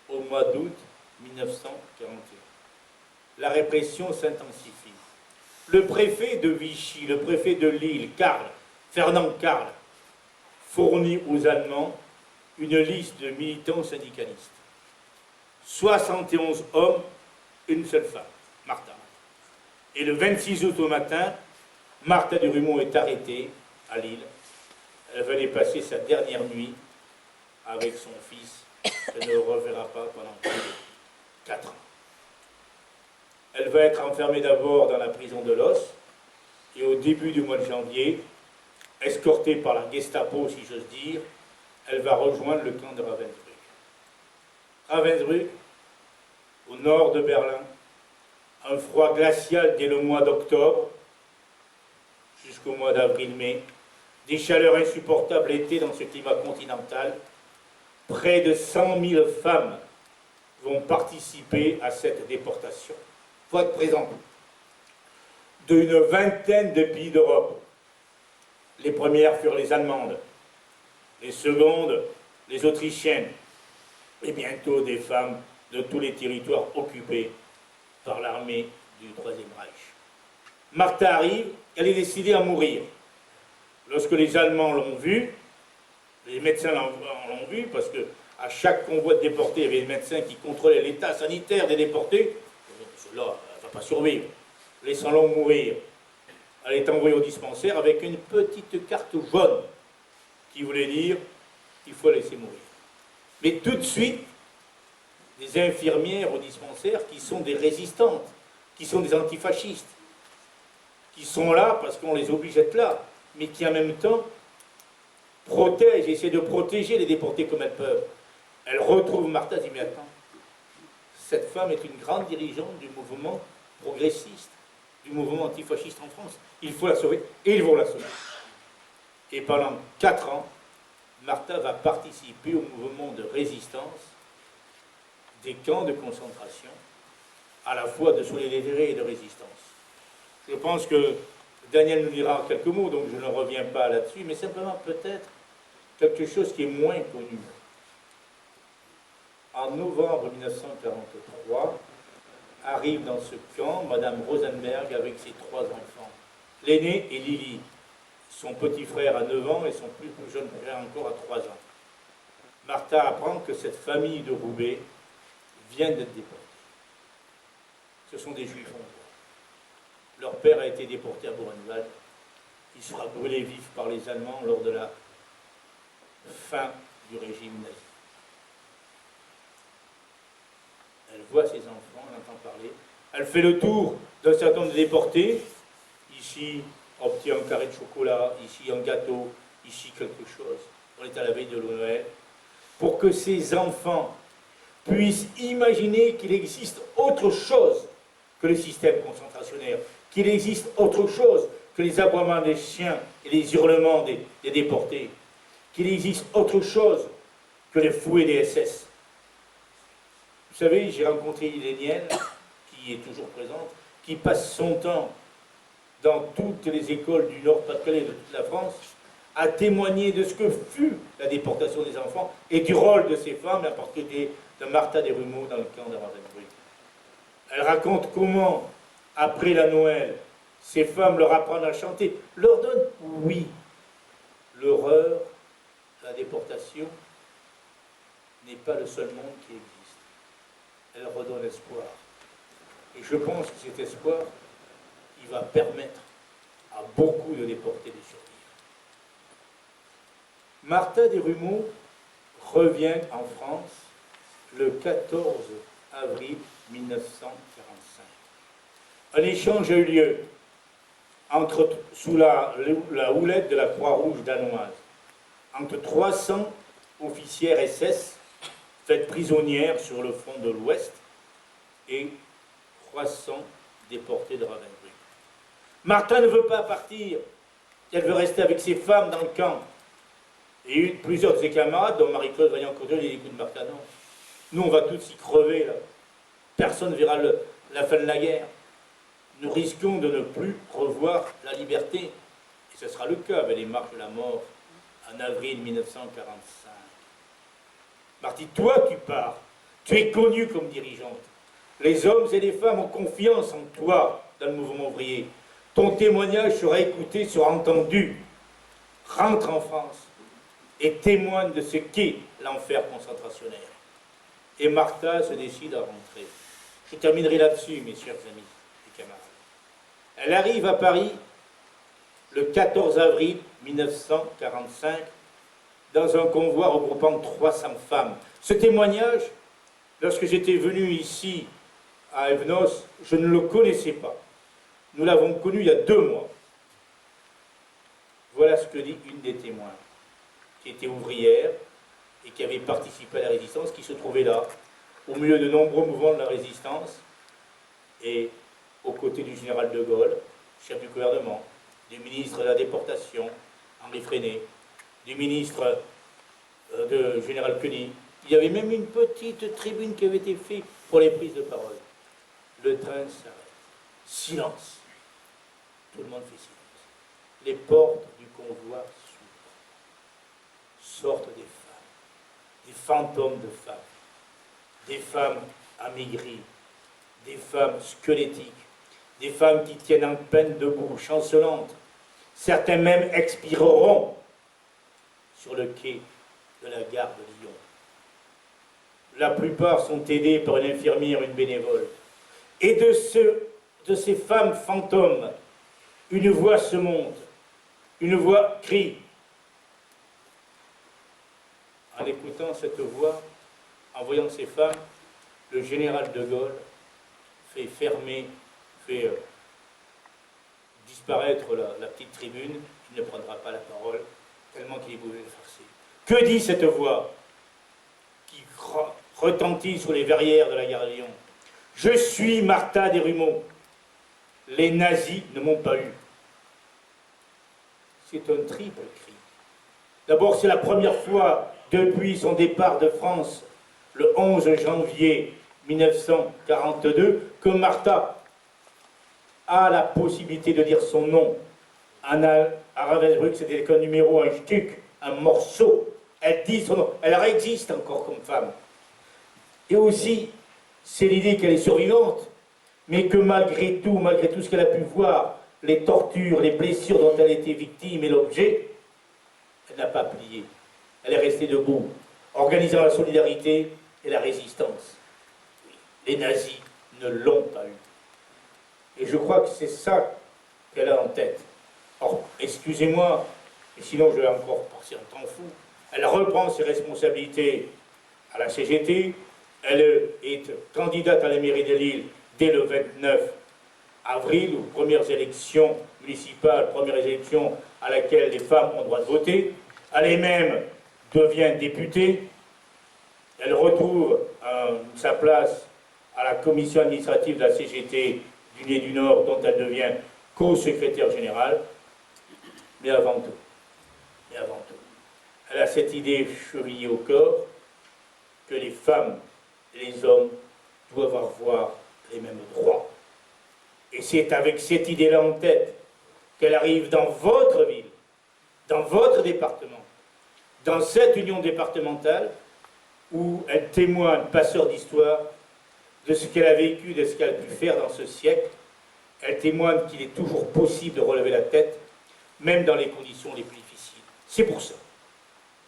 au mois d'août 1941. La répression s'intensifie. Le préfet de Vichy, le préfet de Lille, Fernand Karl, fournit aux Allemands une liste de militants syndicalistes. 71 hommes, une seule femme, Martha. Et le 26 août au matin, Martha Durumont est arrêtée à Lille. Elle venait passer sa dernière nuit avec son fils. Elle ne le reverra pas pendant plus de 4 ans. Elle va être enfermée d'abord dans la prison de Los, et au début du mois de janvier, escortée par la Gestapo, si j'ose dire, elle va rejoindre le camp de Ravensbrück. Ravensbrück, au nord de Berlin, un froid glacial dès le mois d'octobre, jusqu'au mois d'avril-mai, des chaleurs insupportables l'été dans ce climat continental. Près de 100 000 femmes vont participer à cette déportation. Il faut être présent. D'une vingtaine de pays d'Europe. Les premières furent les Allemandes, les secondes, les Autrichiennes, et bientôt des femmes de tous les territoires occupés par l'armée du Troisième Reich. Martha arrive, elle est décidée à mourir. Lorsque les Allemands l'ont vue, les médecins l'ont vu, parce qu'à chaque convoi de déportés, il y avait des médecins qui contrôlaient l'état sanitaire des déportés. Cela, elle ne va pas survivre. Laissons-la mourir. Elle est envoyée au dispensaire avec une petite carte jaune qui voulait dire qu'il faut la laisser mourir. Mais tout de suite, des infirmières au dispensaire qui sont des résistantes, qui sont des antifascistes, qui sont là parce qu'on les oblige à être là, mais qui en même temps protègent, essaient de protéger les déportés comme elles peuvent. Elle retrouve Martha et dit, mais attends, cette femme est une grande dirigeante du mouvement progressiste, du mouvement antifasciste en France. Il faut la sauver, et ils vont la sauver. Et pendant 4 ans, Martha va participer au mouvement de résistance des camps de concentration, à la fois de solidarité et de résistance. Je pense que Daniel nous dira quelques mots, donc je ne reviens pas là-dessus, mais simplement peut-être quelque chose qui est moins connu. En novembre 1943, arrive dans ce camp, Madame Rosenberg, avec ses 3 enfants. L'aîné est Lily. Son petit frère a 9 ans et son plus jeune frère encore a 3 ans. Martha apprend que cette famille de Roubaix vient d'être déportée. Ce sont des juifs hongrois. Leur père a été déporté à Buchenwald. Il sera brûlé vif par les Allemands lors de la fin du régime nazi. Elle voit ses enfants, elle entend parler. Elle fait le tour d'un certain nombre de déportés. Ici, obtient un carré de chocolat, ici un gâteau, ici quelque chose. On est à la veille de Noël. Pour que ces enfants puissent imaginer qu'il existe autre chose que le système concentrationnaire, qu'il existe autre chose que les aboiements des chiens et les hurlements des déportés, qu'il existe autre chose que les fouets des SS. Vous savez, j'ai rencontré une Ilénienne, qui est toujours présente, qui passe son temps dans toutes les écoles du Nord-Pas-de-Calais et de toute la France, à témoigner de ce que fut la déportation des enfants et du rôle de ces femmes, en particulier de Martha Desrumaux dans le camp de Ravensbrück. Elle raconte comment, après la Noël, ces femmes leur apprennent à chanter, leur donnent, oui, l'horreur, la déportation n'est pas le seul monde qui existe. Elle redonne espoir. Et je pense que cet espoir, il va permettre à beaucoup de déportés de survivre. Martha Desrumaux revient en France le 14 avril 1945. Un échange a eu lieu sous la houlette de la Croix-Rouge danoise entre 300 officières SS faites prisonnières sur le front de l'Ouest et 300 déportés de Ravensbrück. Martha ne veut pas partir, elle veut rester avec ses femmes dans le camp. Et plusieurs de ses camarades, dont Marie-Claude Vaillant-Cordelier, lui dit, écoute Martha, non, nous on va tous y crever là. Personne ne verra la fin de la guerre. Nous risquons de ne plus revoir la liberté. Et ce sera le cas avec les marches de la mort en avril 1945. Marty, toi tu pars, tu es connue comme dirigeante. Les hommes et les femmes ont confiance en toi dans le mouvement ouvrier. Ton témoignage sera écouté, sera entendu. Rentre en France et témoigne de ce qu'est l'enfer concentrationnaire. Et Martha se décide à rentrer. Je terminerai là-dessus, mes chers amis et camarades. Elle arrive à Paris le 14 avril 1945 dans un convoi regroupant 300 femmes. Ce témoignage, lorsque j'étais venu ici à Evnos, je ne le connaissais pas. Nous l'avons connu il y a 2 mois. Voilà ce que dit une des témoins, qui était ouvrière et qui avait participé à la résistance, qui se trouvait là, au milieu de nombreux mouvements de la résistance, et aux côtés du général de Gaulle, chef du gouvernement, du ministre de la déportation, Henri Freinet, du ministre de général Queny. Il y avait même une petite tribune qui avait été faite pour les prises de parole. Le train s'arrête. Silence. Tout le monde fait silence. Les portes du convoi s'ouvrent. Sortent des fantômes de femmes, des femmes amaigries, des femmes squelettiques, des femmes qui tiennent en peine debout, chancelantes. Certains même expireront sur le quai de la gare de Lyon. La plupart sont aidés par une infirmière, une bénévole. Et de ces femmes fantômes, une voix se monte, une voix crie. En écoutant cette voix, en voyant ces femmes, le général de Gaulle fait disparaître la petite tribune. Il ne prendra pas la parole, tellement qu'il est bouleversé. Que dit cette voix qui retentit sur les verrières de la gare de Lyon? Je suis Martha Desrumaux. Les nazis ne m'ont pas eu. C'est un triple cri. D'abord, c'est la première fois depuis son départ de France, le 11 janvier 1942, que Martha a la possibilité de dire son nom. À Ravensbrück, c'était qu'un numéro, un stuc, un morceau. Elle dit son nom. Elle existe encore comme femme. Et aussi, c'est l'idée qu'elle est survivante. mais que malgré tout ce qu'elle a pu voir, les tortures, les blessures dont elle a été victime et l'objet, elle n'a pas plié. Elle est restée debout, organisant la solidarité et la résistance. Les nazis ne l'ont pas eu. Et je crois que c'est ça qu'elle a en tête. Or, excusez-moi, et sinon je vais encore passer un temps fou, elle reprend ses responsabilités à la CGT, elle est candidate à la mairie de Lille dès le 29 avril, aux premières élections municipales, premières élections à laquelle les femmes ont le droit de voter. Elle-même devient députée. Elle retrouve sa place à la commission administrative de la CGT du Nez du Nord, dont elle devient co-secrétaire générale. Mais avant tout, elle a cette idée chevillée au corps que les femmes et les hommes doivent avoir les mêmes droits. Et c'est avec cette idée-là en tête qu'elle arrive dans votre ville, dans votre département, dans cette union départementale où elle témoigne, passeur d'histoire, de ce qu'elle a vécu, de ce qu'elle a pu faire dans ce siècle. Elle témoigne qu'il est toujours possible de relever la tête, même dans les conditions les plus difficiles. C'est pour ça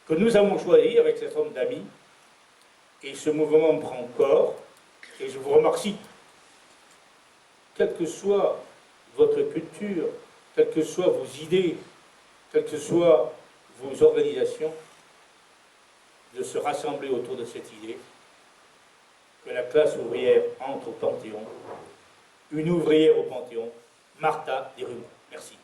que nous avons choisi, avec cet homme d'amis, et ce mouvement prend corps, et je vous remercie, quelle que soit votre culture, quelles que soient vos idées, quelles que soient vos organisations, de se rassembler autour de cette idée, que la classe ouvrière entre au Panthéon, une ouvrière au Panthéon, Martha Desrumaux. Merci.